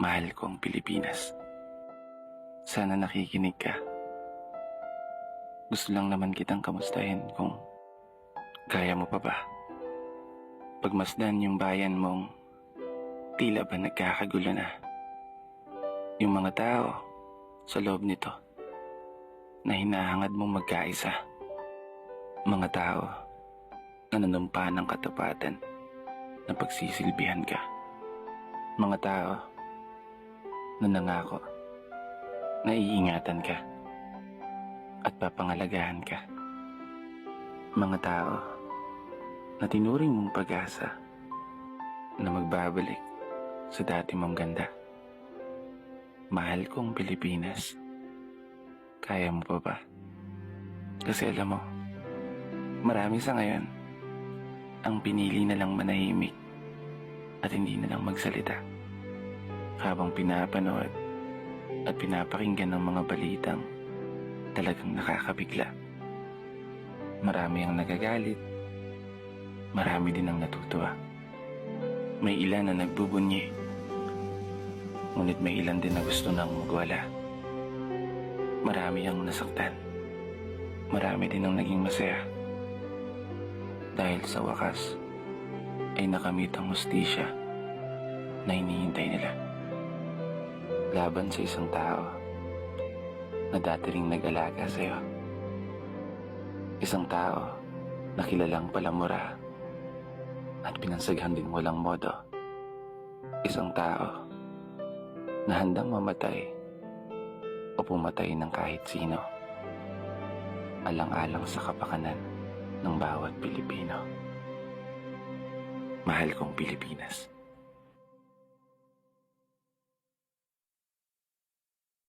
Mahal kong Pilipinas. Sana nakikinig ka. Gusto lang naman kitang kamustahin kung kaya mo pa ba. Pagmasdan yung bayan mong tila ba nagkakagulo na. Yung mga tao sa loob nito na hinahangad mong magkaisa. Mga tao na nanumpa ng katapatan na pagsisilbihan ka. Mga tao na nangako na iingatan ka at papangalagahan ka. Mga tao na tinuring mong pag-asa na magbabalik sa dati mong ganda. Mahal kong Pilipinas, kaya mo pa ba? Kasi alam mo, marami sa ngayon ang pinili na lang manahimik at hindi na lang magsalita habang pinapanood at pinapakinggan ng mga balitang talagang nakakabigla. Marami ang nagagalit, marami din ang natutuwa. May ilan na nagbubunyi, ngunit may ilan din na gusto nang magwala. Marami ang nasaktan, marami din ang naging masaya. Dahil sa wakas ay nakamit ang hustisya na hinihintay nila. Laban sa isang tao na dati ring nag-alaga sa'yo. Isang tao na kilalang palamura at pinansaghan din walang modo. Isang tao na handang mamatay o pumatay ng kahit sino, alang-alang sa kapakanan ng bawat Pilipino. Mahal kong Pilipinas.